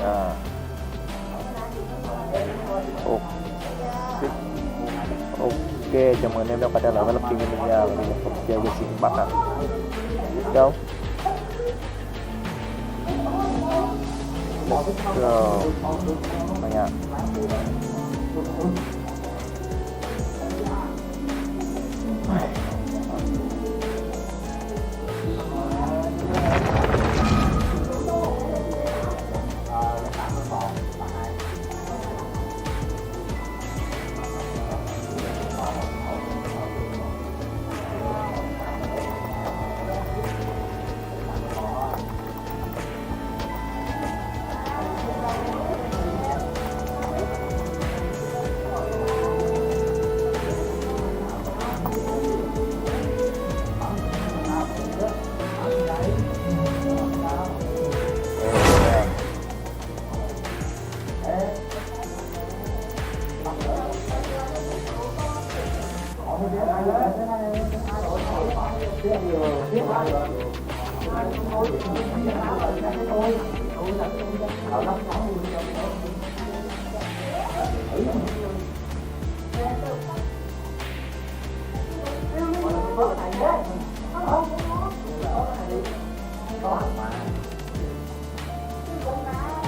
À. Ok, chào mừng anh em đã quay trở lại với lập trình mình và mình tiếp tục chơi GENSHIN IMPACT. Go. Let's go. Rồi nha.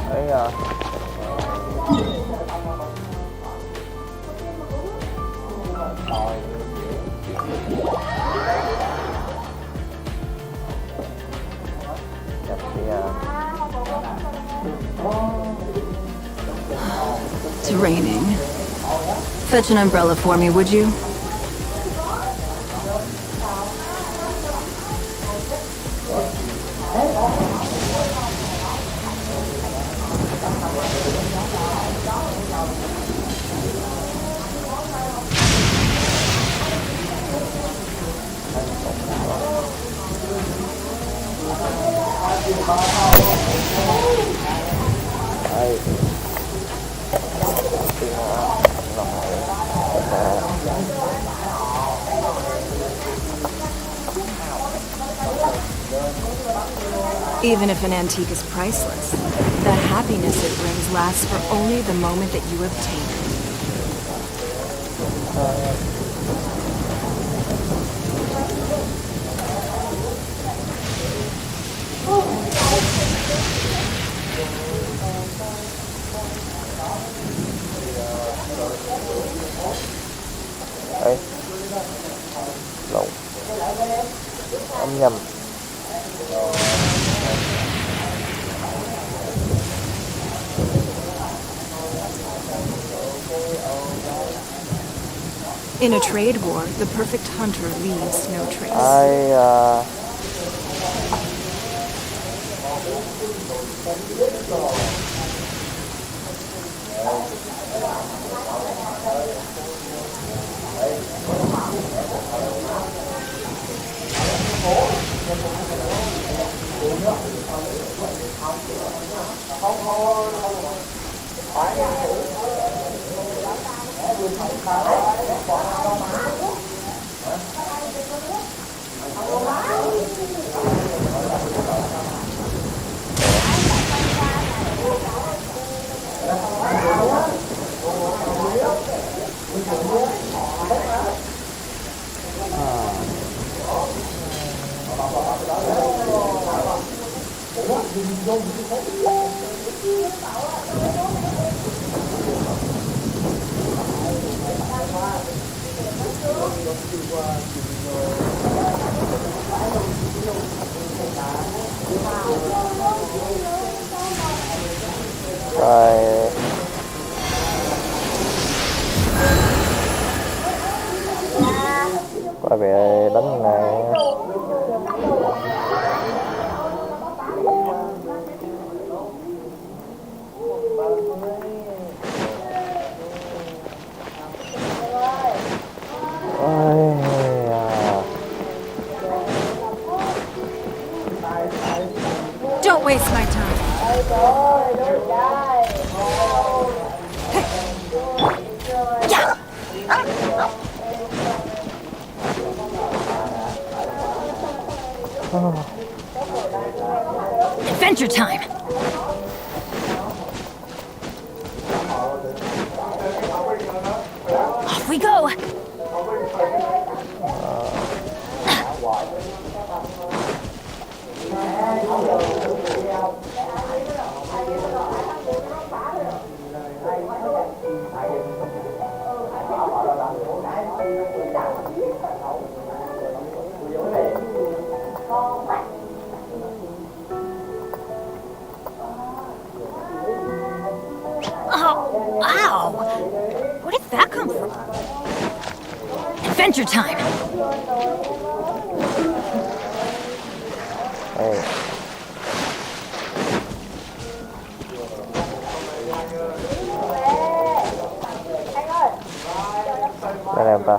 Đấy à. It's raining. Fetch an umbrella for me, would you? Even if an antique is priceless, the happiness it brings lasts for only the moment that you obtain it. Đấy. Lộn. Âm nhầm. In a trade war, the perfect hunter leaves no trace. Rồi. Quay về đánh này. Don't waste my time. Adventure time. Wow! Where did that come from? Adventure time! Ê. Đây là em ta.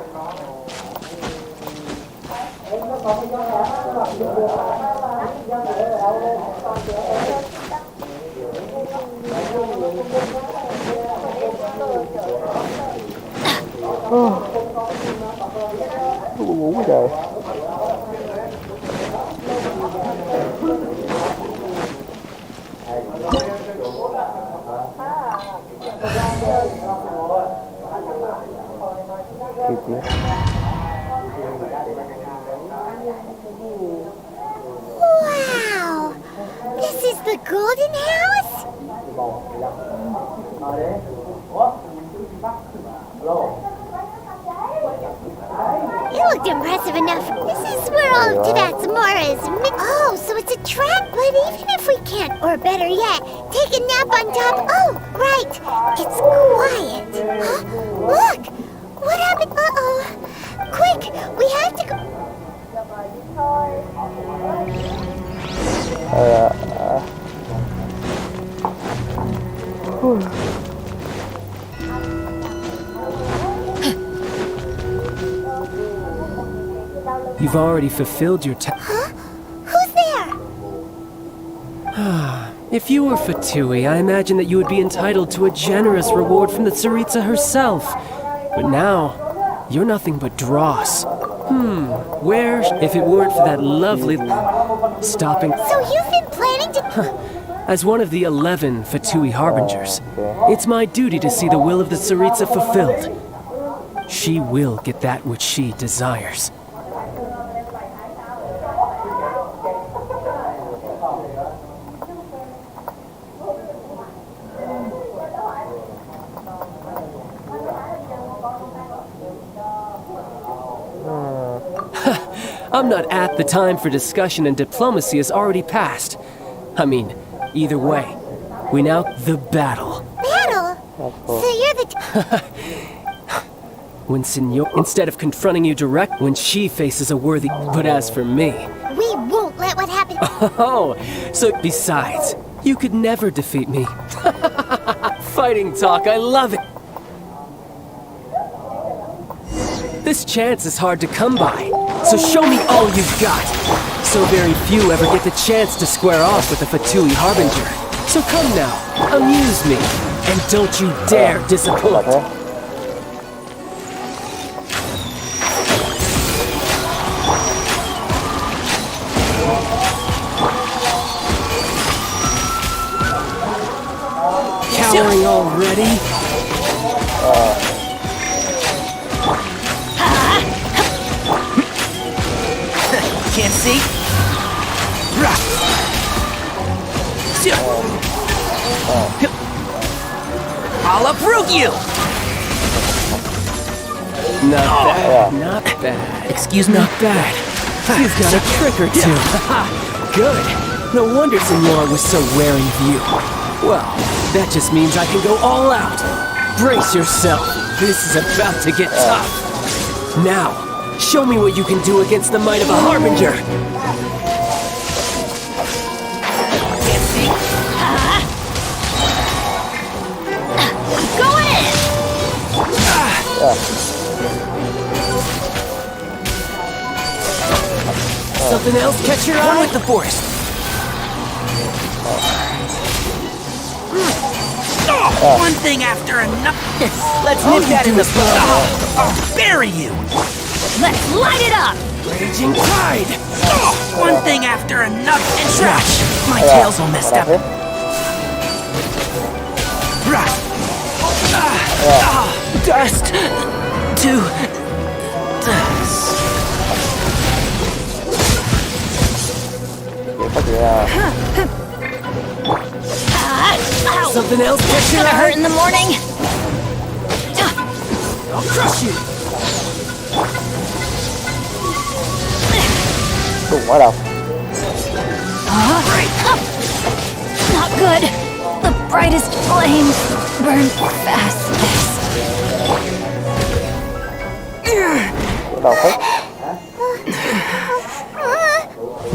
Ngủ quá trời. Wow! This is the golden house? It looked impressive enough. This is where all of Tibet's Mora's Oh, so it's a track, but even if we can't, or better yet, take a nap on top. Oh, right. It's quiet. Huh? Look! What happened? Uh-oh. Quick! We have to go. You've already fulfilled your task. Huh? Who's there? If you were Fatui, I imagine that you would be entitled to a generous reward from the Tsaritsa herself. But now, you're nothing but dross. Where, if it weren't for that lovely... stopping... So you've been planning to... As one of the 11 Fatui Harbingers, it's my duty to see the will of the Tsaritsa fulfilled. She will get that which she desires. I'm not at the time for discussion, and diplomacy is already past. I mean, either way, we now the battle. Battle? So you're the... When Senor, instead of confronting you direct, when she faces a worthy... But as for me... We won't let what happened... Oh, so besides, you could never defeat me. Fighting talk, I love it. This chance is hard to come by, so show me all you've got. So very few ever get the chance to square off with a Fatui Harbinger. So come now, amuse me, and don't you dare disappoint. Cowering already? Can't see? I'll uproot you! Not bad, not bad. Excuse me? Not bad. You've got a trick or two. Good. No wonder Senor was so wary of you. Well, that just means I can go all out. Brace yourself. This is about to get tough. Now, show me what you can do against the might of a Harbinger! Can't see? Go in! Something else catch your One eye? with the force! One thing after another! Let's nip that in the bud! I'll bury you! Let's light it up! Raging tide! One thing after another! And trash! My tail's all messed up! Dust! To... dust! Something else catch your Gonna hurt eye? in the morning? I'll crush you! Đụng ở đâu? Not good. The brightest flames burn fastest. Đầu hết.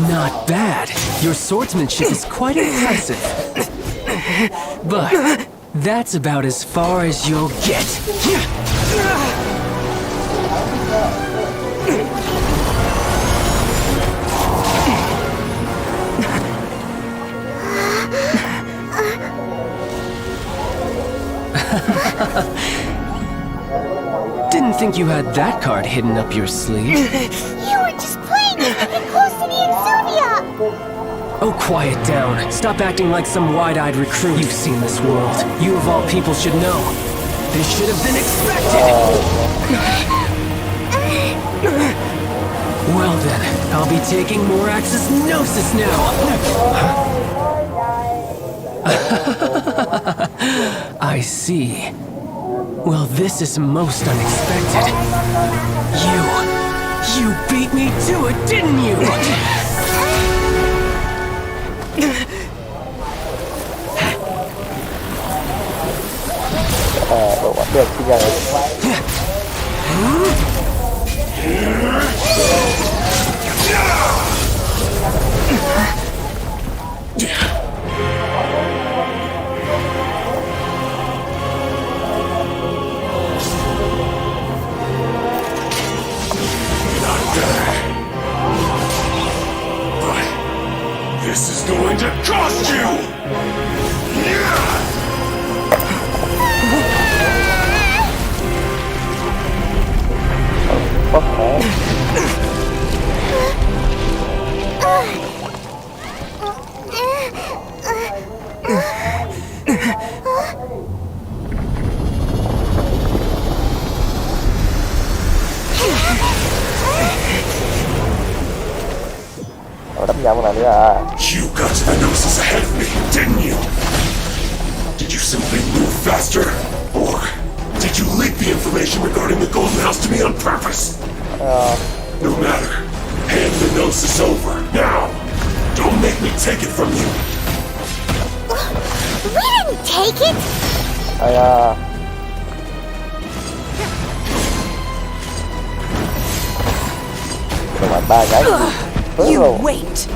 Not bad. Your swordsmanship is quite impressive. But that's about as far as you'll get. Didn't think you had that card hidden up your sleeve. You were just playing it to get close to the Exodia! Oh, quiet down. Stop acting like some wide-eyed recruit. You've seen this world. You of all people should know. This should have been expected! Well then, I'll be taking more Axis Gnosis now! I see. Well, this is most unexpected. You beat me to it, didn't you? Đồ quả được khi ra đấy. This is going to cost you! Có thể. Đấm nhau con này nữa à. You got to the Gnosis ahead of me, didn't you? Did you simply move faster? Or did you leak the information regarding the Golden House to me on purpose? No matter. Hand the Gnosis over, now! Don't make me take it from you! We didn't take it! Ai à. Rồi bạn ba cái. You wait.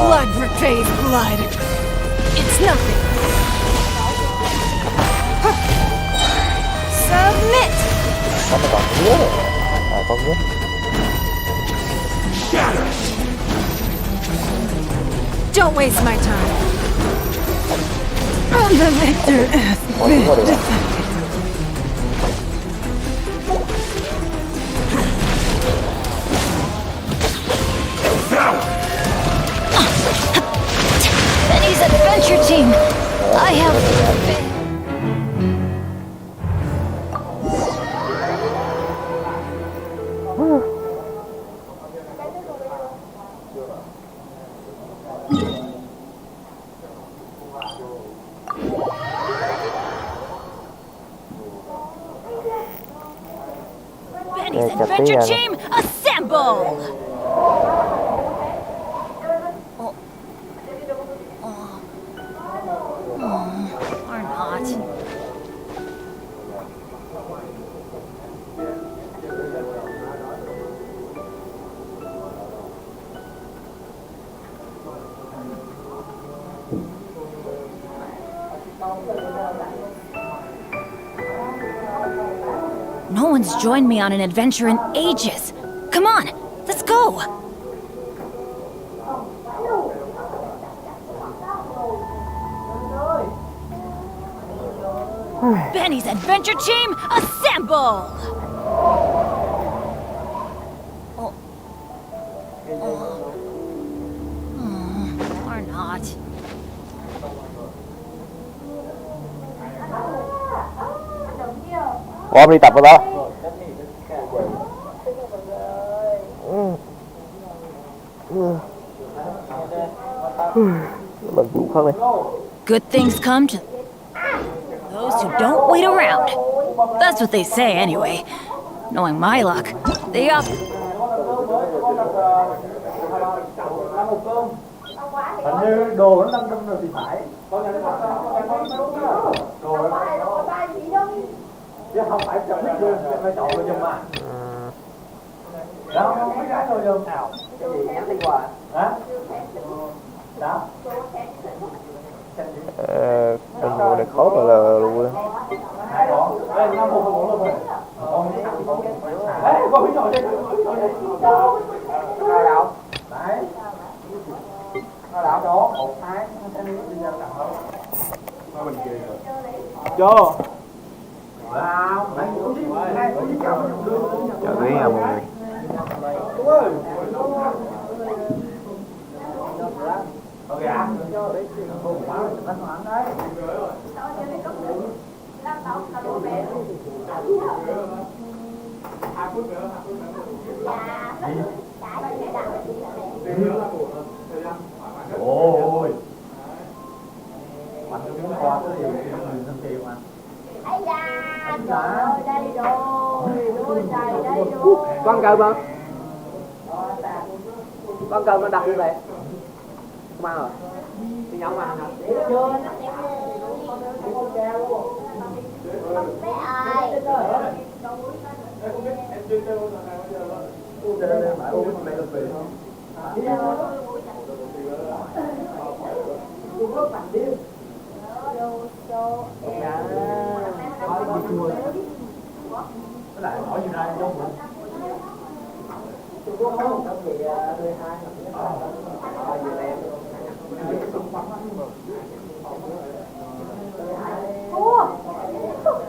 Blood repays blood. It's nothing. Submit. Nó còn nhớ rồi. À con nhớ. Don't waste my time. The victor has been defeated. Benny's adventure team. I have been. Benny's adventure team, assemble! Or not. No one's joined me on an adventure in ages. Come on, let's go! Benny's adventure team, assemble! Or not. Ôm đi tập vào đó. Lần vũ khác này. Good things come to those so don't wait around. That's what they say anyway. Knowing my luck, they up. Hình như đồ nó 500 rồi thì phải. Chứ không phải chọn cái dương, phải chọn cái dương mà. Đó, không mấy cái thôi dương nào. Cái gì nhắn tin qua hả? Đó. Đừng ngồi để khó mà là luôn. Cho. Chào quý mọi người. Ôi. Anh muốn qua cái gì mình thân thiện anh. Ây da, trời ơi, đây rồi, đuôi trời đây rồi. Con cơm không? Con cơm nó đặt như vậy. Không ăn rồi. Đi nhậu mà ăn hả? Bé ơi.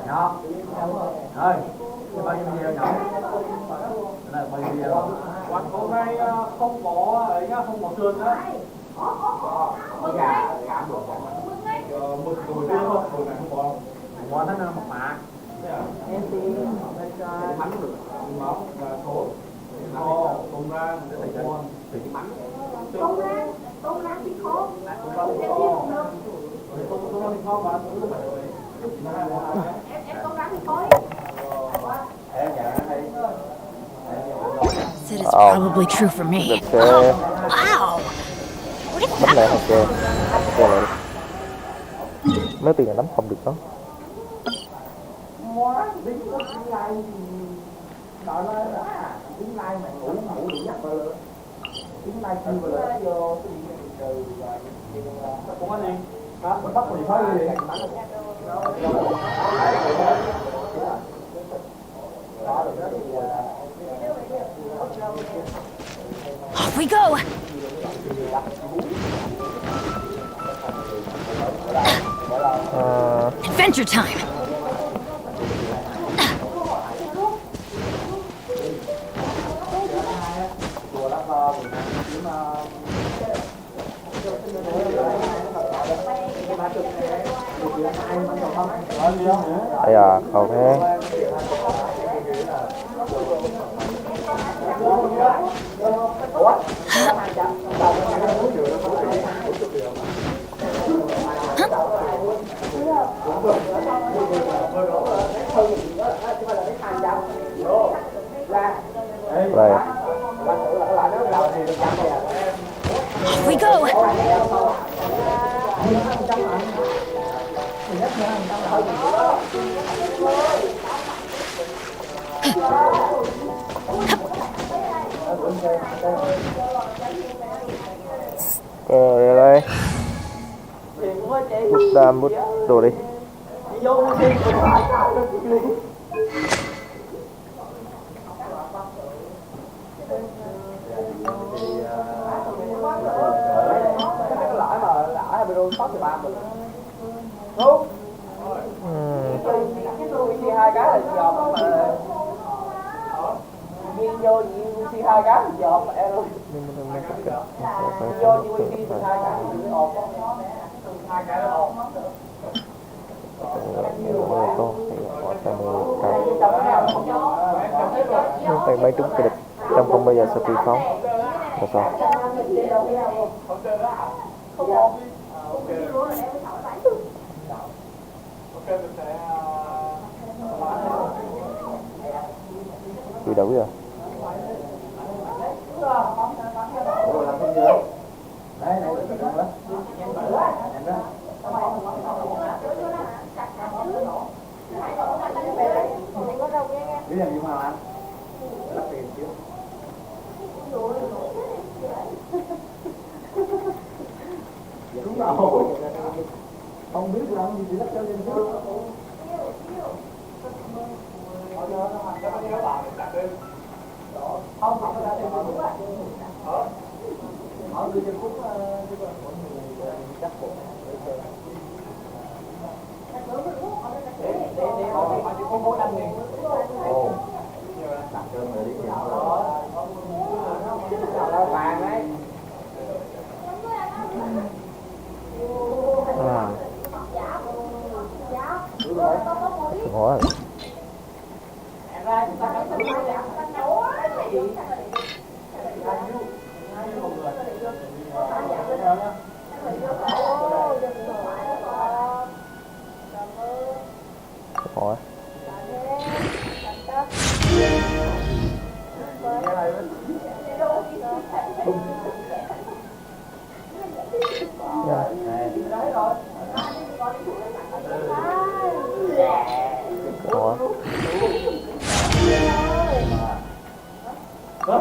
Nhỏ. Ơi, bao nhiêu video nhỏ? Này bao nhiêu video? Hôm nay không có ấy nhá, không có xương á. Gà được. Mực đùi riêng không? Đùi này không có. Ngon nó mộc mạc. Em thì mắm được. Mắm và thối. Tôm rang để thành ngon. Thì mắm. Tôm rang thì khô. Tôm rang thì khô mà. Em tôm rang thì khói. That is probably true for me. Ok. Wow! Nắm lại ok. Ok lại đi. Mấy tiền là nắm không được đó. Off we go! Adventure time! Ây da, cầu thế. Đây. Off we go! Đây đây. Bút đam bút đồ đi. Hai cái là giọt mà nghiêng vô UC hai cái là giọt mà em luôn. Vô UC hai cái thì ổn. Hai cái là ổn. Tay máy trúng cái địch trong không bao giờ sẽ bị phóng. Là sao? Bị đủ rồi. Biết làm gì mà anh? Lắp tiền chứ. Đúng rồi. Không biết làm gì thì lắp cho lên chứ. Không, không có ra tiền đúng rồi. Ở người dân cũng chắc bộ. Để không có đăng liền. Ồ. Đặt cho người đi tiền rồi. Bàn đấy. Ngỏ rồi. Ngỏ.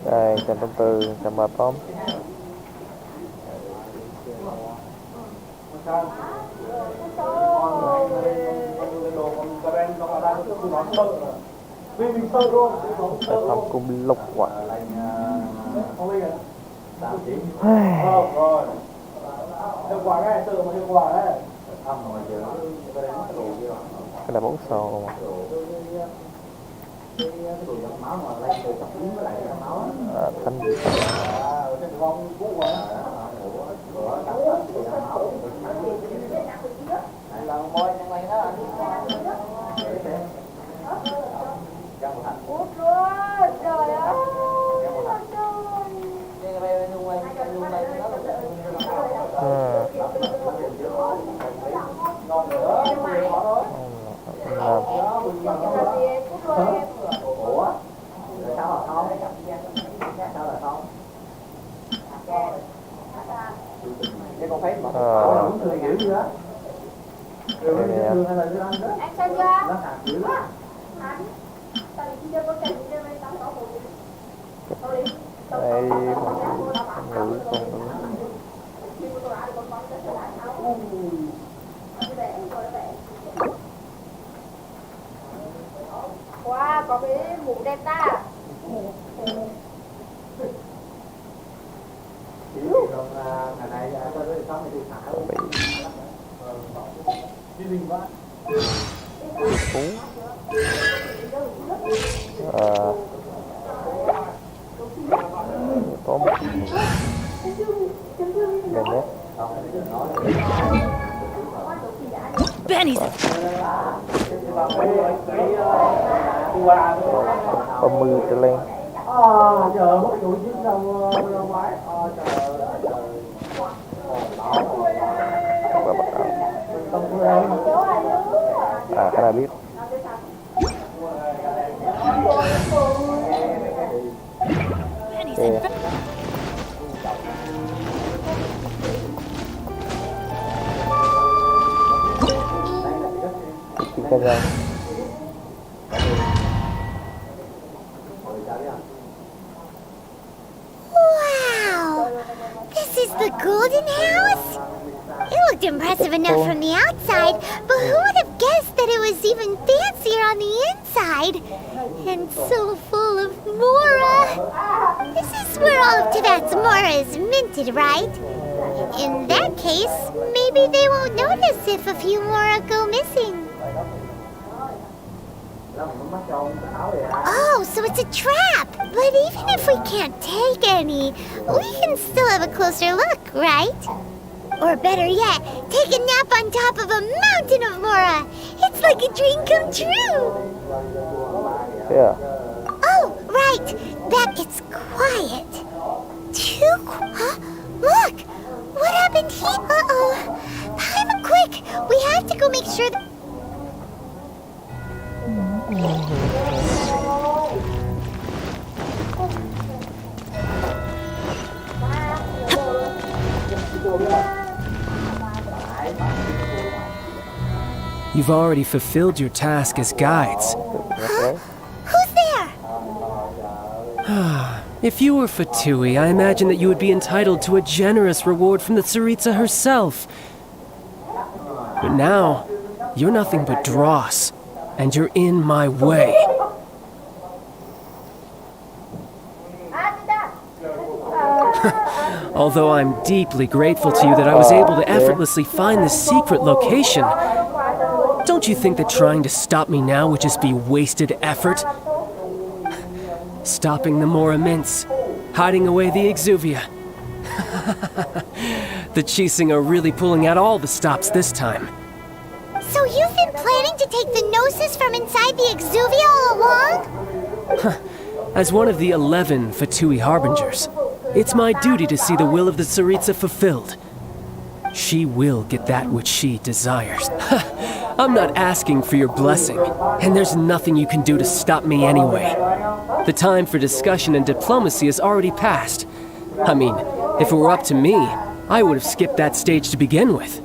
Đây, 184, 138. Không cung lục quả. Cái là 4 sò mà. Thanh wow, có cái mũ đẹp ta. Ngày nay tôi nói sống thì thả có một Benny's 30 trở lên. Chờ mất tụi chiến đâu máy. Cái này biết. Cái ra. Wow! This is the golden house? It looked impressive enough from the outside, but who would have guessed that it was even fancier on the inside? And so full of mora. This is where all of Tibet's mora is minted, right? In that case, maybe they won't notice if a few mora go missing. Oh, so it's a trap! But even if we can't take any, we can still have a closer look, right? Or better yet, take a nap on top of a mountain of mora! It's like a dream come true! Yeah. Oh, right! That it's quiet. Huh? Look! What happened here? Uh-oh. Paimon, quick! We have to go make sure that... You've already fulfilled your task as guides. Huh? Who's there? If you were Fatui, I imagine that you would be entitled to a generous reward from the Tsaritsa herself. But now, you're nothing but dross, and you're in my way. Although I'm deeply grateful to you that I was able to effortlessly find this secret location, don't you think that trying to stop me now would just be wasted effort? Stopping the more immense, hiding away the exuvia. The Chising are really pulling out all the stops this time. So you've been planning to take the gnosis from inside the exuvia all along? As one of the 11 Fatui Harbingers, it's my duty to see the will of the Tsaritsa fulfilled. She will get that which she desires. I'm not asking for your blessing, and there's nothing you can do to stop me anyway. The time for discussion and diplomacy has already passed. I mean, if it were up to me, I would have skipped that stage to begin with.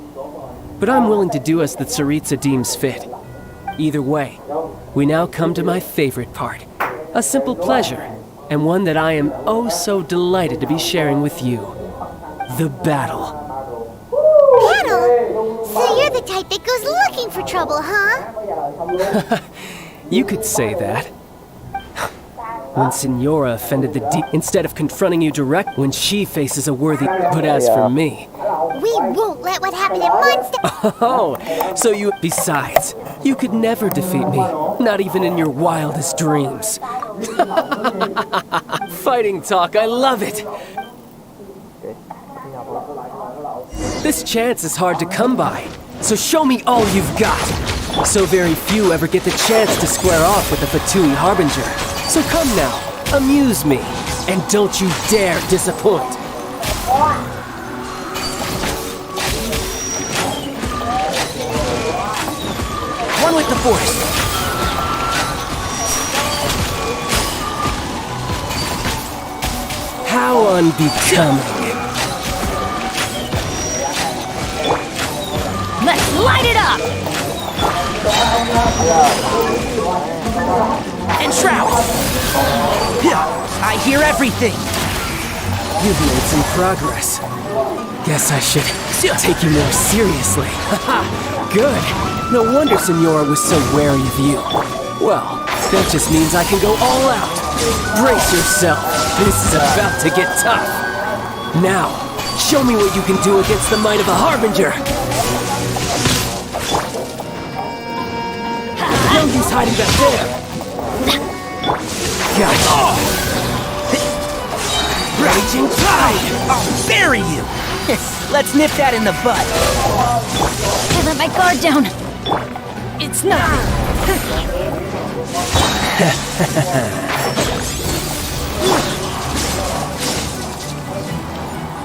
But I'm willing to do as the Tsaritsa deems fit. Either way, we now come to my favorite part. A simple pleasure, and one that I am oh so delighted to be sharing with you. The battle. Battle? So you're the type that goes looking for trouble, huh? You could say that. When Signora offended the instead of confronting you direct when she faces a worthy... But as for me... We won't let what happened at Munster... Oh, so you... Besides, you could never defeat me. Not even in your wildest dreams. Fighting talk, I love it. This chance is hard to come by, so show me all you've got. So very few ever get the chance to square off with a Fatui Harbinger. So come now, amuse me, and don't you dare disappoint. One with the force. How unbecoming. Let's light it up! And shroud! I hear everything! You've made some progress. Guess I should take you more seriously. Good. No wonder Signora was so wary of you. Well, that just means I can go all out. Brace yourself. This is about to get tough. Now, show me what you can do against the might of a Harbinger. No use hiding back there. Gotcha. Raging tide! I'll bury you! Let's nip that in the bud. I let my guard down. It's nothing.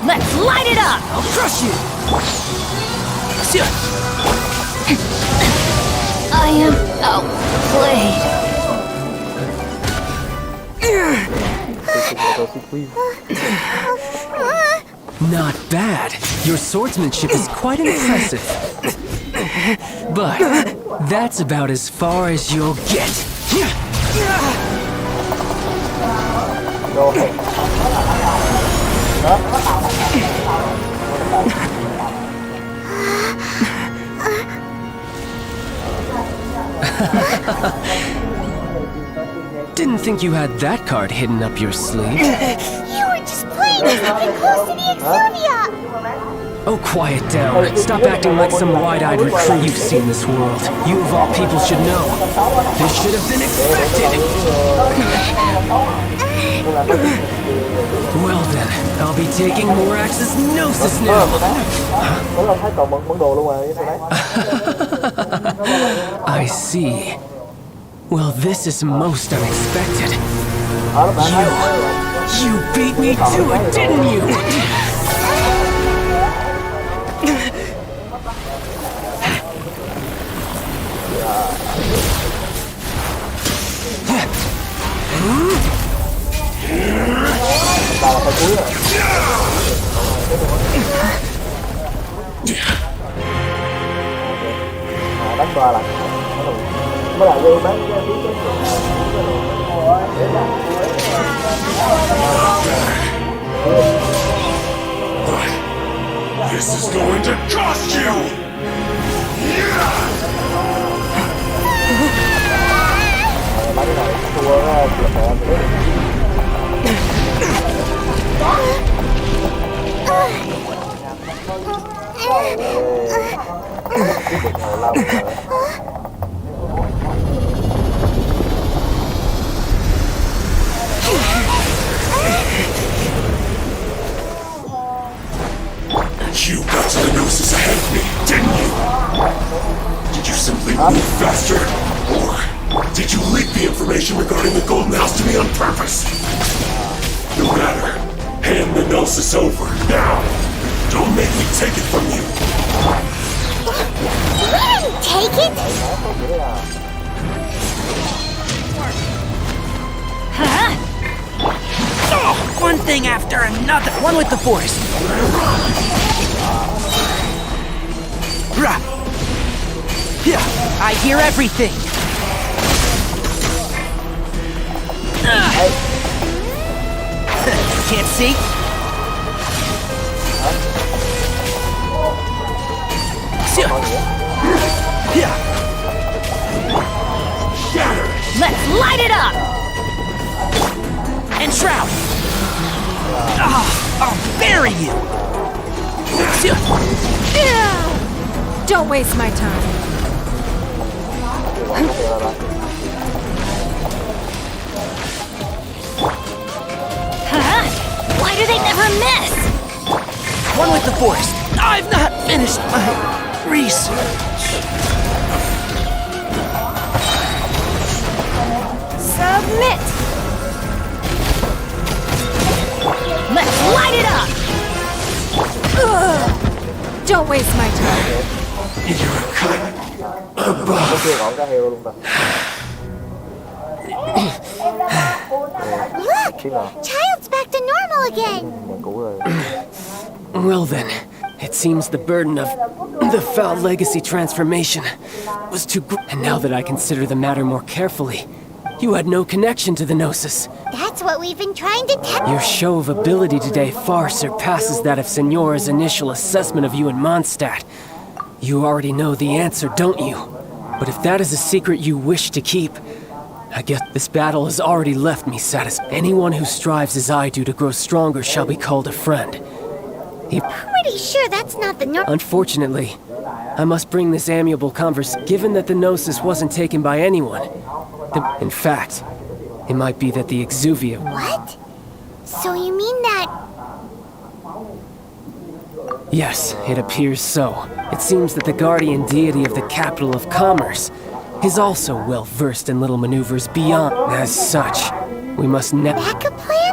Let's light it up! I'll crush you! I am outplayed. Not bad. Your swordsmanship is quite impressive. But that's about as far as you'll get. Didn't think you had that card hidden up your sleeve. You were just playing with something close to the exuvia! Oh, quiet down. Stop acting like some wide-eyed recruit. You've seen this world. You of all people should know. This should have been expected! Well then, I'll be taking Morax's gnosis now. I see. Well, this is most unexpected. You beat me to it, didn't you? Đánh 3 lần mới lại gây bán cái phí This is going to cost you! bắn này thua ra cửa mẹ mình tiếp tục ngồi lâu rồi. You got to the Gnosis ahead of me, didn't you? Did you simply move faster? Or did you leak the information regarding the Golden House to me on purpose? No matter. Hand the Gnosis over, now! Don't make me take it from you! We didn't take it! Huh? Oh, one thing after another. One with the force. Rah. Yeah, I hear everything. Can't see? Yeah. Let's light it up! And Shroud! I'll bury you! Don't waste my time. Huh? Why do they never miss? One with the force. I've not finished my research. Submit! Let's light it up! Ugh. Don't waste my time. You're cut Có chưa gọn cá heo luôn ta. Look! Child's back to normal again! Nhà cũ rồi. Well then, it seems the burden of the foul legacy transformation was too great. And now that I consider the matter more carefully, you had no connection to the Gnosis. That's what we've been trying to tell. Your show of ability today far surpasses that of Signora's initial assessment of you in Mondstadt. You already know the answer, don't you? But if that is a secret you wish to keep, I guess this battle has already left me satisfied. Anyone who strives as I do to grow stronger shall be called a friend. Pretty sure that's not the norm. Unfortunately, I must bring this amiable given that the Gnosis wasn't taken by anyone. In fact, it might be that the Exuvia... What? So you mean that... Yes, it appears so. It seems that the guardian deity of the capital of commerce is also well versed in little maneuvers beyond. As such, we must Backup plan?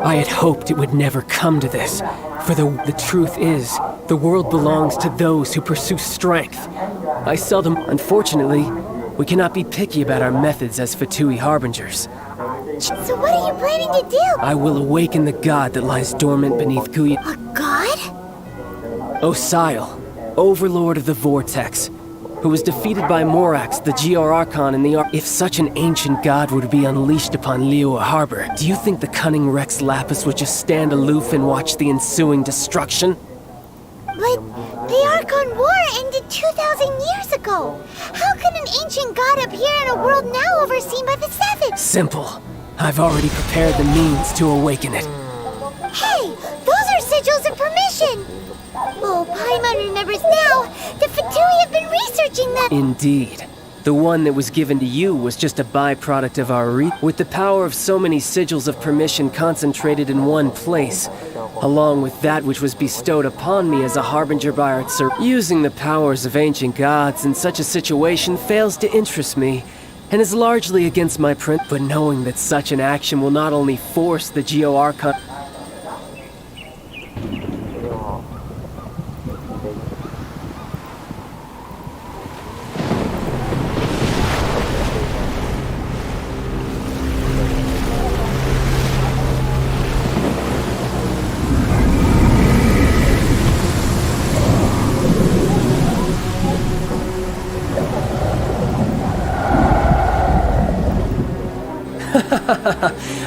I had hoped it would never come to this, for the truth is, the world belongs to those who pursue strength. Unfortunately, we cannot be picky about our methods as Fatui harbingers. So what are you planning to do? I will awaken the god that lies dormant beneath Guya. A god? Osial, overlord of the Vortex, who was defeated by Morax, the GR Archon in the If such an ancient god were to be unleashed upon Liyue Harbor, do you think the cunning Rex Lapis would just stand aloof and watch the ensuing destruction? But the Archon War ended 2,000 years ago. How can an ancient god appear in a world now overseen by the Savage? Simple. I've already prepared the means to awaken it. Hey, those are sigils of permission. Oh, Paimon remembers now. The Fatui have been researching them. Indeed. The one that was given to you was just a byproduct of our with the power of so many sigils of permission concentrated in one place, along with that which was bestowed upon me as a harbinger by our using the powers of ancient gods in such a situation fails to interest me, and is largely against my print, but knowing that such an action will not only force the GOR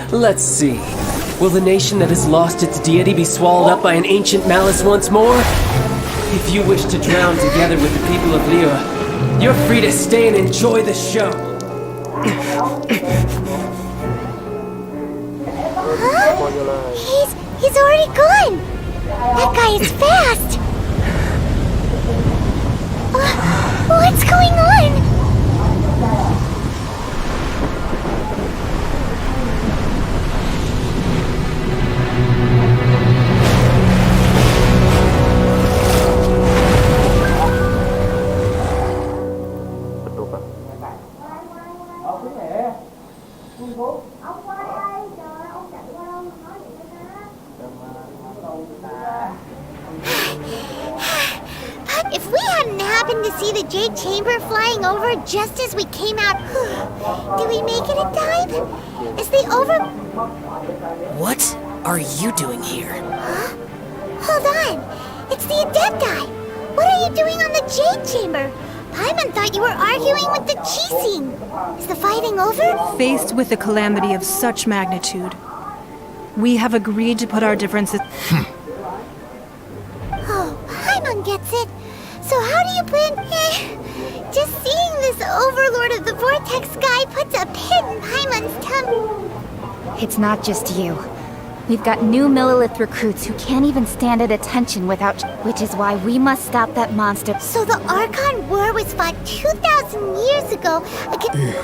Let's see. Will the nation that has lost its deity be swallowed up by an ancient malice once more? If you wish to drown together with the people of Liyue, you're free to stay and enjoy the show. Huh? He's already gone! That guy is fast! What's going on? If we hadn't happened to see the Jade Chamber flying over just as we came out, did we make it in time? Is the over... What are you doing here? Huh? Hold on. It's the Adepti. What are you doing on the Jade Chamber? Paimon thought you were arguing with the Chising. Is the fighting over? Faced with a calamity of such magnitude, we have agreed to put our differences... Oh, Paimon gets it. So how do you plan... just seeing this Overlord of the Vortex guy puts a pit in Paimon's tummy. It's not just you. We've got new Millilith recruits who can't even stand at attention without... Which is why we must stop that monster. So the Archon War was fought 2,000 years ago against...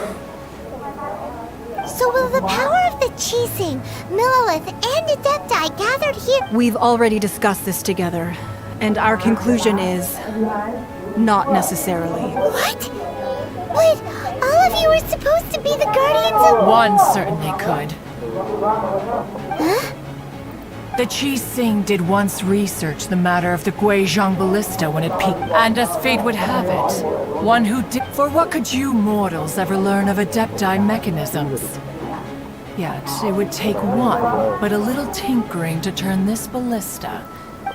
So will the power of the Chising, Millilith, and Adepti gathered here... We've already discussed this together, and our conclusion is... not necessarily. What? But all of you are supposed to be the guardians of... One certainly could. Huh? The Chising did once research the matter of the Guizhong Ballista when it peaked. And as fate would have it, one who did... For what could you mortals ever learn of Adepti mechanisms? Yet, it would take one, but a little tinkering to turn this ballista.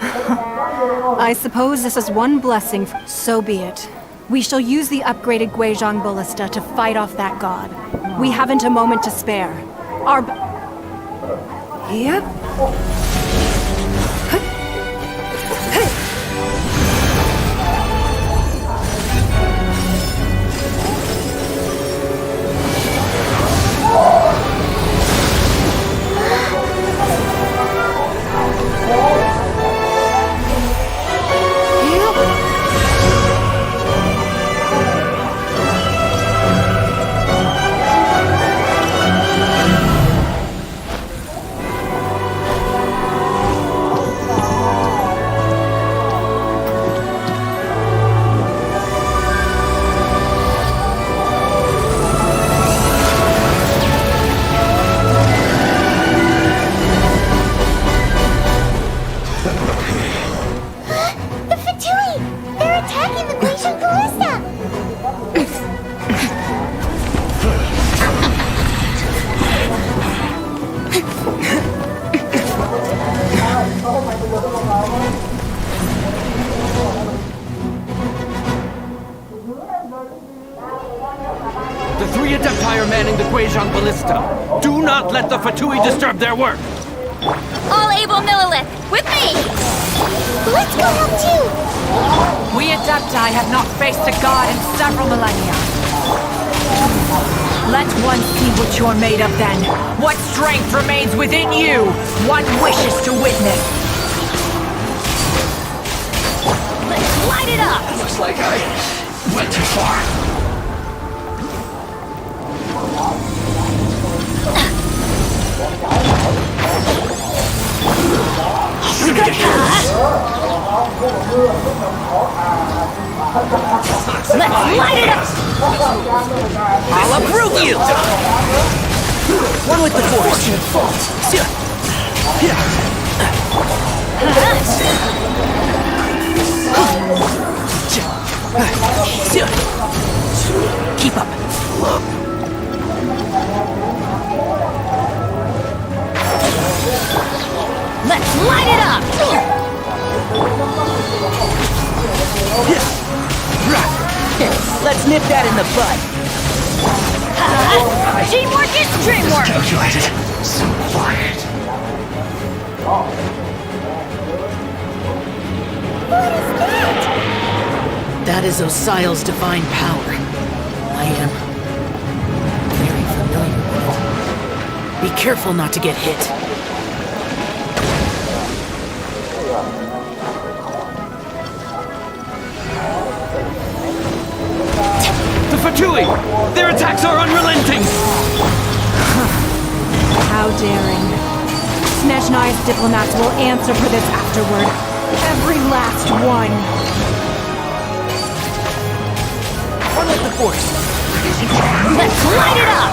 I suppose this is one blessing. So be it. We shall use the upgraded Guizhong Ballista to fight off that god. We haven't a moment to spare. Our... Yep. The three Adepti are manning the Guizhong Ballista. Do not let the Fatui disturb their work! All able Millilith, with me! Let's go help too! We Adepti have not faced a god in several millennia. Let one see what you're made of then. What strength remains within you, one wishes to witness. Let's light it up! Looks like I went too far. Let's light it up! I'll uproot you! One with the force. Keep up. Let's light it up! Let's nip that in the bud. Teamwork is dreamwork! Calculated. So quiet. What is that? That is Osial's divine power. I am very familiar with it. Be careful not to get hit. The Fatui! Their attacks are unrelenting! How daring. Snezhnai's diplomats will answer for this afterward. Every last one. One with the force. Let's light it up!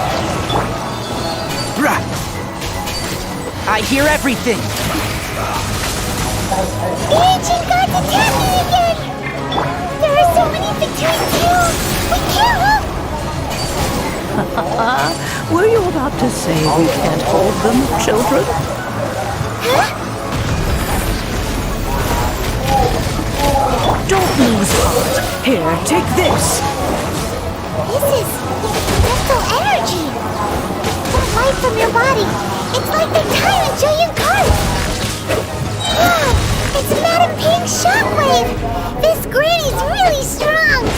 I hear everything. The ancient gods attack me again! There are so many Fatui too! We can't Were you about to say we can't hold them, children? Huh? Don't lose heart. Here, take this. This is mental energy. That light from your body. It's like the time in Julian cards. Wow, it's a mad pink shockwave. This granny's really strong.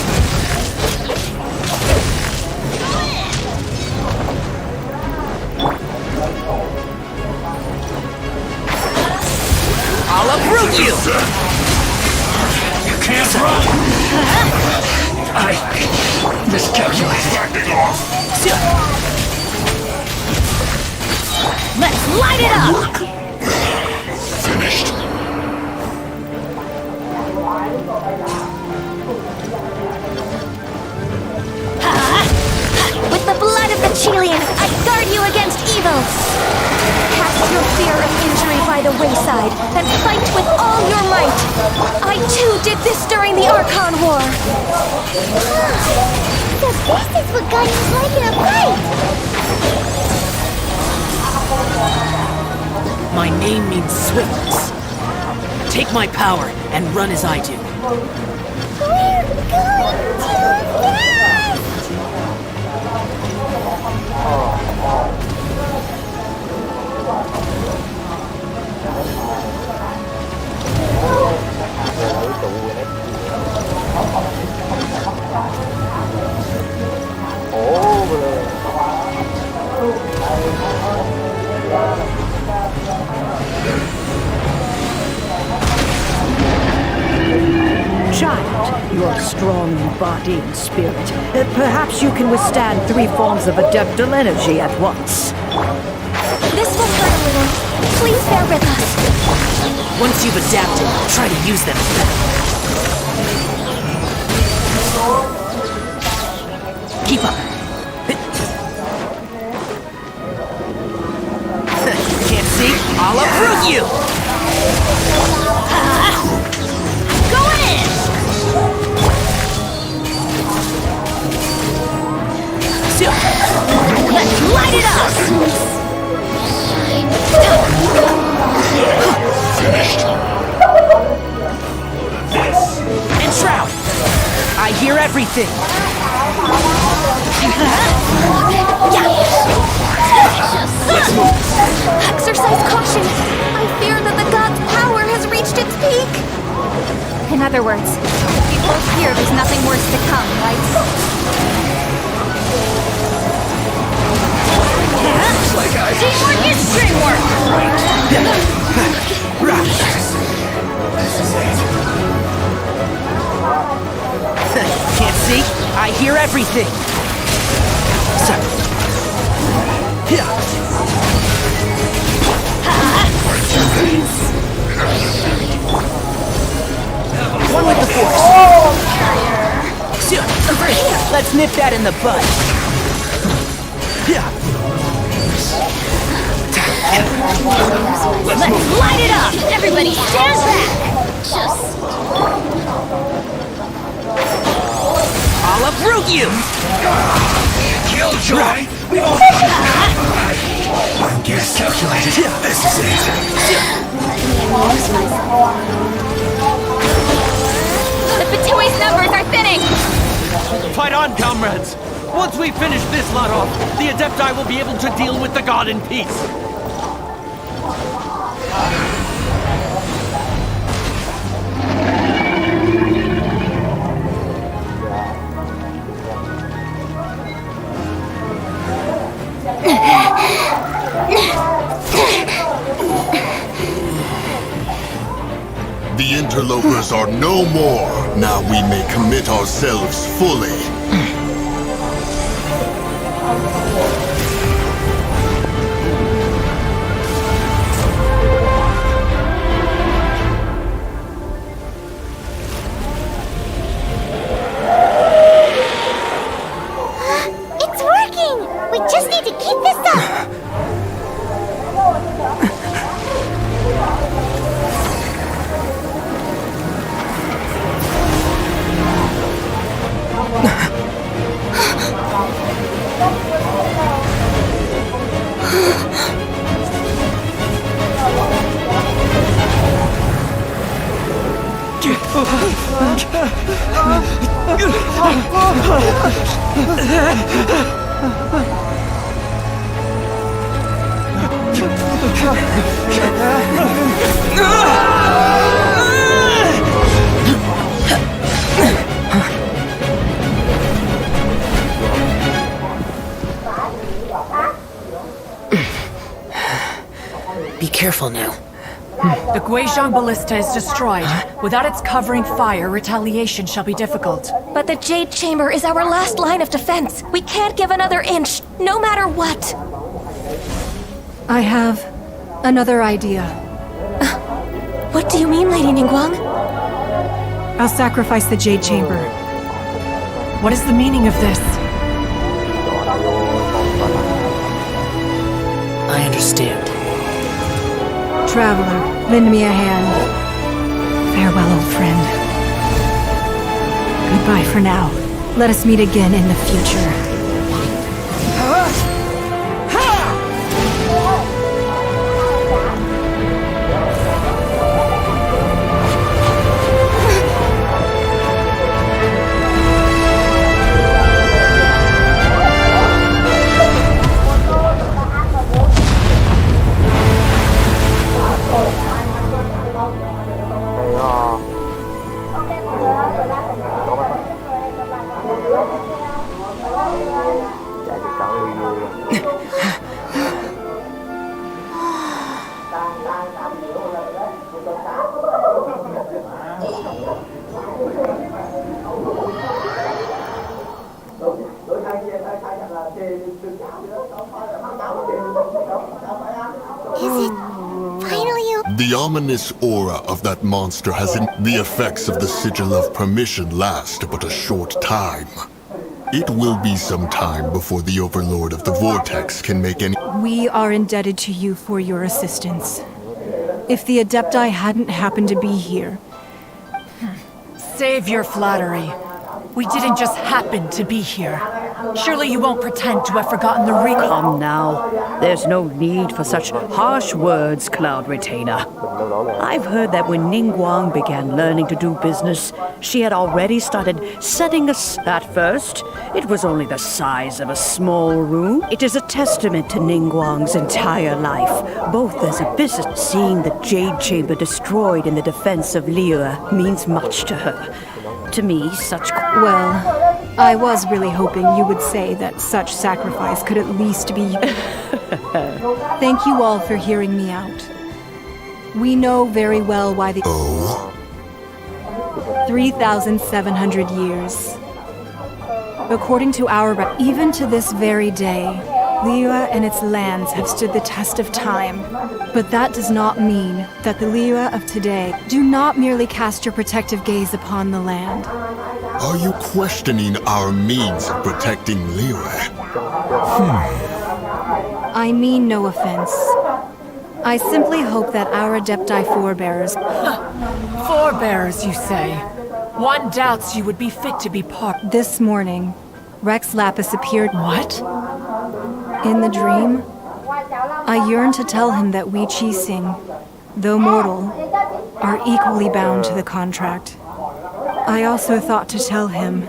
I'll uproot you! You can't run! I miscalculated. Let's light it up! Finished. With the blood of the Chilean, I guard you against evil! Cast your fear of injury by the wayside, and fight with all your might! I too did this during the Archon War! So this is what Guardian's like in a fight! My name means swiftness. Take my power and run as I do. We're going too fast! Child, you are strong in body and spirit. Perhaps you can withstand 3 forms of adeptal energy at once. This will hurt a little. Please bear with us. Once you've adapted, try to use them. Keep up. Can't see? I'll uproot you! Going in! Let's light it up! Finished. And Shroud! I hear everything! Exercise caution! I fear that the god's power has reached its peak! In other words, if we hold here, there's nothing worse to come, right? Teamwork is dreamwork! Can't see? I hear everything! One with the force! Let's nip that in the bud. Let's light it up! Everybody stand back! I'll uproot you! Killjoy! One guess calculated. This is it. The Fatui's numbers are thinning! Fight on, comrades! Once we finish this lot off, the Adepti will be able to deal with the god in peace. The interlopers are no more. Now we may commit ourselves fully. It's working! We just need to keep this up! Be careful now. The Guizhong Ballista is destroyed. Without its covering fire, retaliation shall be difficult. But the Jade Chamber is our last line of defense. We can't give another inch, no matter what. I have another idea. What do you mean, Lady Ningguang? I'll sacrifice the Jade Chamber. What is the meaning of this? I understand. Traveler, lend me a hand. Farewell, old friend. Goodbye for now. Let us meet again in the future. The ominous aura of that monster has the effects of the sigil of permission last but a short time. It will be some time before the Overlord of the Vortex can make any— We are indebted to you for your assistance. If the Adepti hadn't happened to be here... Save your flattery. We didn't just happen to be here. Surely you won't pretend to have forgotten the Come now. There's no need for such harsh words, Cloud Retainer. I've heard that when Ningguang began learning to do business, she had already started setting us. At first, it was only the size of a small room. It is a testament to Ningguang's entire life, both as a business. Seeing the Jade Chamber destroyed in the defense of Liyue means much to her. To me, such... Well, I was really hoping you would say that such sacrifice could at least be... Thank you all for hearing me out. We know very well why the... 3,700 years. According to our... Even to this very day, Liyue and its lands have stood the test of time, but that does not mean that the Liyue of today do not merely cast your protective gaze upon the land. Are you questioning our means of protecting Liyue? I mean no offense. I simply hope that our Adepti forebears... Forebears, you say? One doubts you would be fit to be part... This morning, Rex Lapis appeared... What? In the dream, I yearned to tell him that we Qixing, though mortal, are equally bound to the contract. I also thought to tell him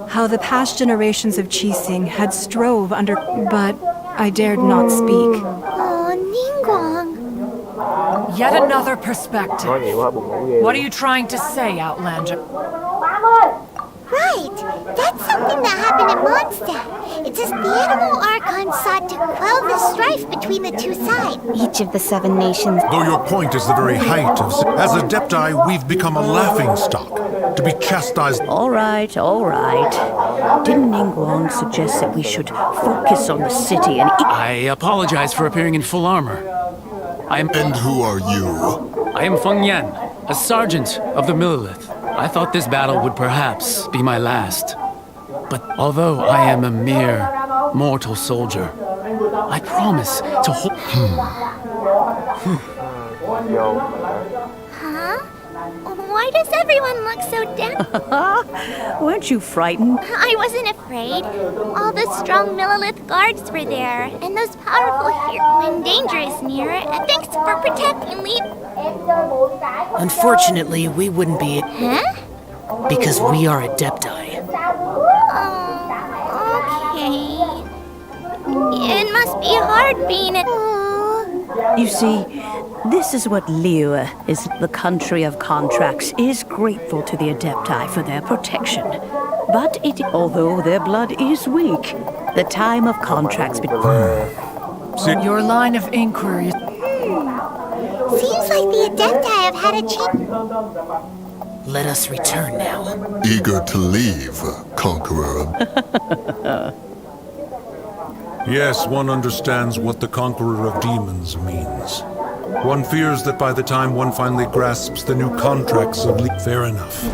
how the past generations of Qixing had strove under... But I dared not speak. Oh, Ningguang. Yet another perspective. What are you trying to say, Outlander? Right! That's something that happened at Mondstadt. It's as the animal Archon sought to quell the strife between the two sides. Each of the 7 nations... Though your point is the very height of... As Adepti, we've become a laughingstock, to be chastised... All right. Didn't Ningguang suggest that we should focus on the city and... I apologize for appearing in full armor. And who are you? I am Feng Yan, a sergeant of the Millilith. I thought this battle would perhaps be my last. But although I am a mere mortal soldier, I promise to hold... Huh? Why does everyone look so down? Weren't you frightened? I wasn't afraid. All the strong Millilith guards were there, and those powerful heroes when danger is near. Thanks for protecting me. Unfortunately, we wouldn't be... Huh? Because we are Adepti. Oh, okay. It must be hard being a... You see, this is what Liyue is. The country of contracts is grateful to the Adepti for their protection. But although their blood is weak, the time of contracts... Your line of inquiry... Seems like the Adepti have had a change. Let us return now. Eager to leave, Conqueror. Yes, one understands what the Conqueror of Demons means. One fears that by the time one finally grasps the new contracts of fair enough.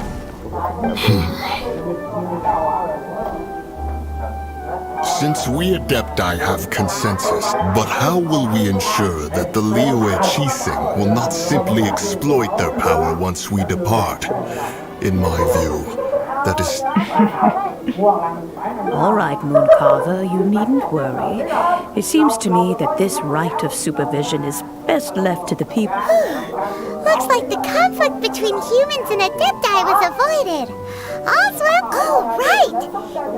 Since we Adepti have consensus, but how will we ensure that the Liyue Qixing will not simply exploit their power once we depart? In my view, that is... All right, Mooncarver, you needn't worry. It seems to me that this right of supervision is best left to the people. Looks like the conflict between humans and Adepti was avoided. Oswald? Oh, right!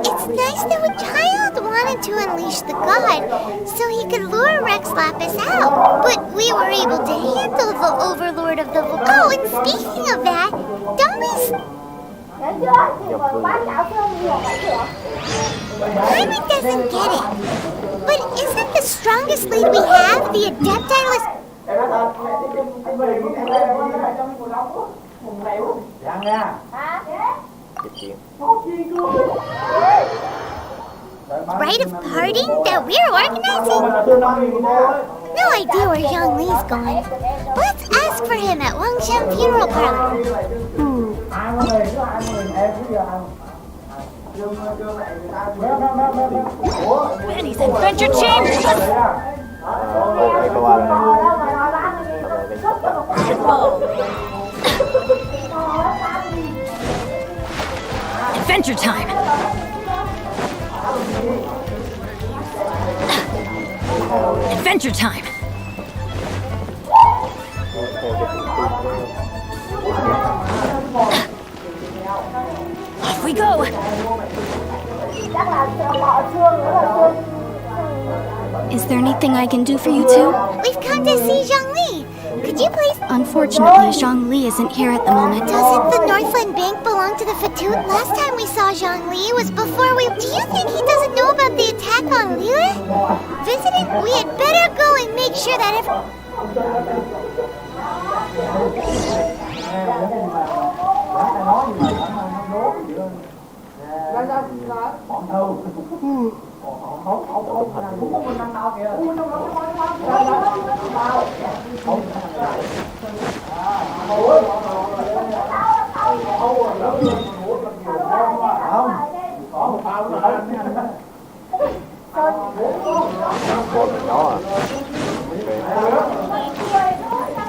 It's nice that a child wanted to unleash the god so he could lure Rex Lapis out. But we were able to handle the overlord of the... Oh, and speaking of that, don't we... Hyman doesn't get it. But isn't the strongest lead we have the Adepti list? Rite of parting that we're organizing? No idea where Zhongli's going. Let's ask for him at Longchan funeral parlor. Benny's adventure chambers! Adventure time! Adventure time! Off we go! Is there anything I can do for you two? We've come to see Zhongli. Could you please... Unfortunately, Zhongli isn't here at the moment. Doesn't the Northland Bank belong to the Fatut? Last time we saw Zhongli was before we... Do you think he doesn't know about the attack on Liyue? Visiting? We had better go and make sure that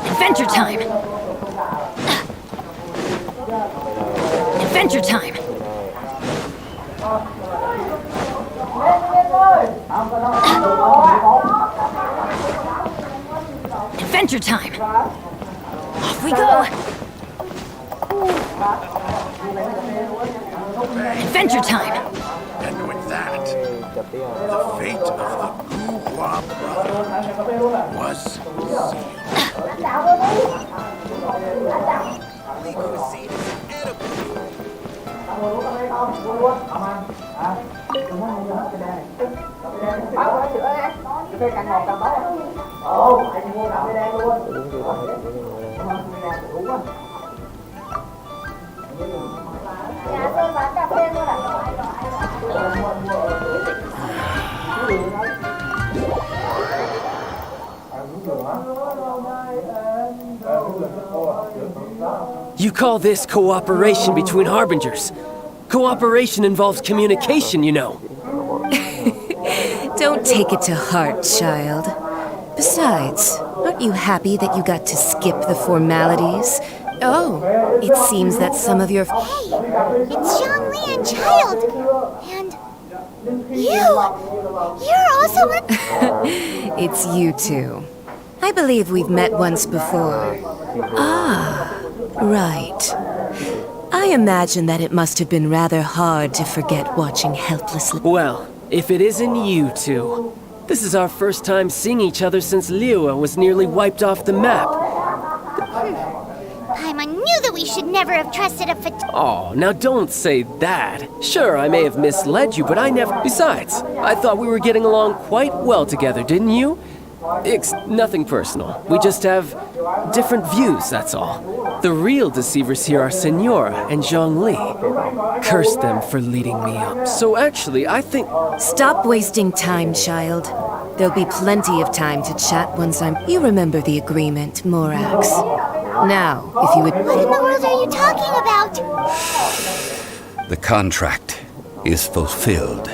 Adventure time! Adventure time! Adventure time! Off we go! Adventure time! And with that, the fate of the Guhua Brotherhood was sealed. Nhà tôi bán cà phê luôn à? You call this cooperation between harbingers? Cooperation involves communication, you know. Don't take it to heart, child. Besides, aren't you happy that you got to skip the formalities? Oh, it seems that some of your... Hey, it's Zhongli and Child. And you're also a... It's you two. I believe we've met once before. Ah, right. I imagine that it must have been rather hard to forget watching helplessly. Well, if it isn't you two. This is our first time seeing each other since Liyue was nearly wiped off the map. I knew that we should never have trusted a Oh, now don't say that. Sure, I may have misled you, but I never... Besides, I thought we were getting along quite well together, didn't you? It's nothing personal. We just have different views, that's all. The real deceivers here are Senora and Zhongli. Curse them for leading me up. So actually, I think... Stop wasting time, child. There'll be plenty of time to chat once I'm... You remember the agreement, Morax. Now, if you would... What in the world are you talking about? The contract is fulfilled.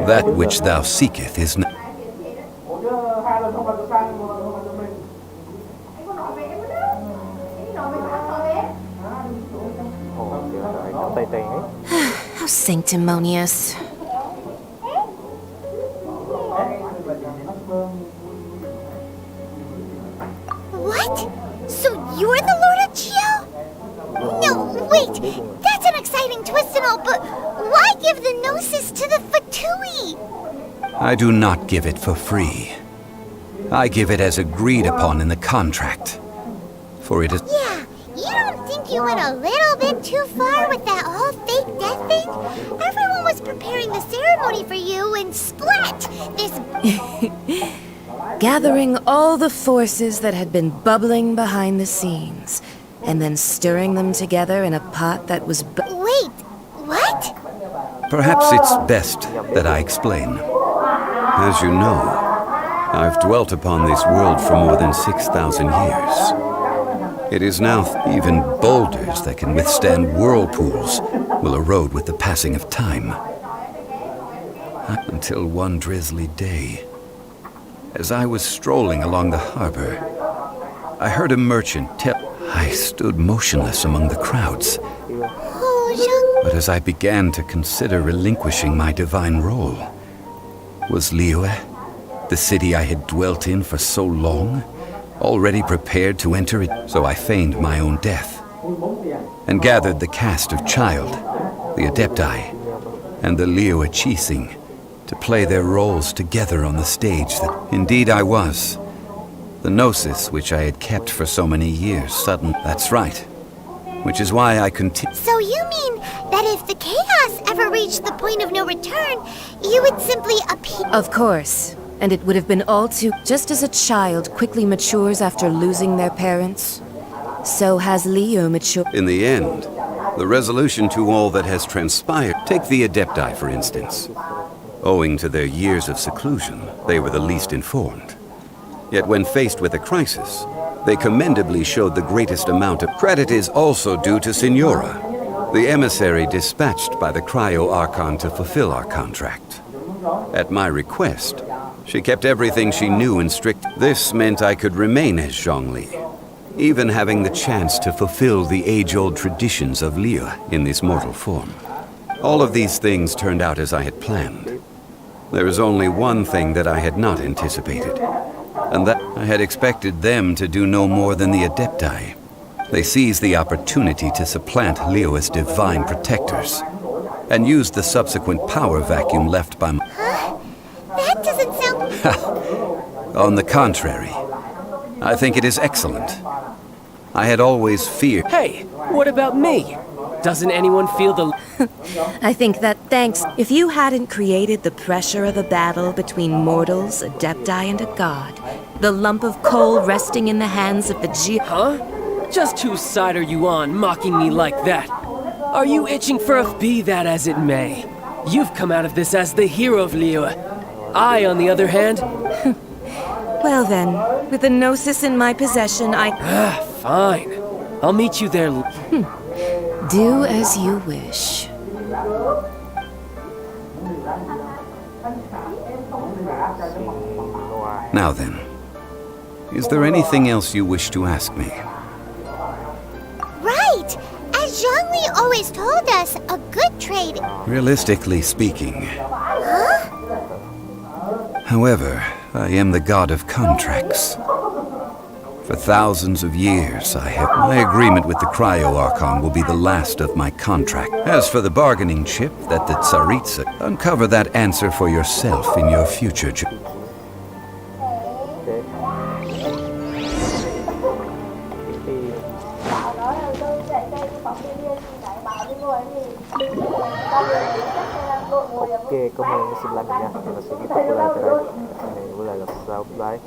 That which thou seeketh is not... How sanctimonious. What? So you're the Lord of Chiao? No, wait! That's an exciting twist and all, but why give the Gnosis to the Fatui? I do not give it for free. I give it as agreed upon in the contract. For it is... Yeah, you don't think you went a little bit too far with that whole fake death thing? Everyone was preparing the ceremony for you and splat! This... Gathering all the forces that had been bubbling behind the scenes, and then stirring them together in a pot that was... Wait, what? Perhaps it's best that I explain. As you know, I've dwelt upon this world for more than 6,000 years. It is now even boulders that can withstand whirlpools will erode with the passing of time. Until one drizzly day, as I was strolling along the harbor, I heard a merchant tell... I stood motionless among the crowds. But as I began to consider relinquishing my divine role, was Liyue, the city I had dwelt in for so long, already prepared to enter it? So I feigned my own death, and gathered the cast of Child, the Adepti, and the Liyue Chising, to play their roles together on the stage that indeed I was. The Gnosis, which I had kept for so many years, suddenly... That's right. Which is why I continue... So you mean that if the chaos ever reached the point of no return, you would simply appear... Of course. And it would have been all too... Just as a child quickly matures after losing their parents, so has Liyue matured. In the end, the resolution to all that has transpired... Take the Adepti, for instance. Owing to their years of seclusion, they were the least informed. Yet when faced with a crisis, they commendably showed the greatest amount of credit is also due to Signora, the emissary dispatched by the Cryo-Archon to fulfill our contract. At my request, she kept everything she knew in strict. This meant I could remain as Zhongli, even having the chance to fulfill the age-old traditions of Liyue in this mortal form. All of these things turned out as I had planned. There is only one thing that I had not anticipated, and that I had expected them to do no more than the Adepti. They seized the opportunity to supplant Liyue as divine protectors, and used the subsequent power vacuum left by my... Huh? That doesn't sound... On the contrary, I think it is excellent. I had always feared... Hey, what about me? Doesn't anyone feel the... I think that thanks. If you hadn't created the pressure of a battle between mortals, Adepti, and a god, the lump of coal resting in the hands of the Huh? Just whose side are you on, mocking me like that? Are you itching for a... Be that as it may, you've come out of this as the hero of Liyue. I, on the other hand... Well then, with the Gnosis in my possession, Fine. I'll meet you there. Do as you wish. Now then, is there anything else you wish to ask me? Right! As Zhongli always told us, a good trade... Realistically speaking. Huh? However, I am the god of contracts. For thousands of years, my agreement with the Cryo-Archon will be the last of my contract. As for the bargaining chip that the Tsaritsa, uncover that answer for yourself in your future journey. Ok, cảm ơn xin lắng nha. Mình sẽ kết thúc lại tại đây. Với lại là sau bye.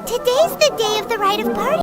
Today's the day of the rite of party.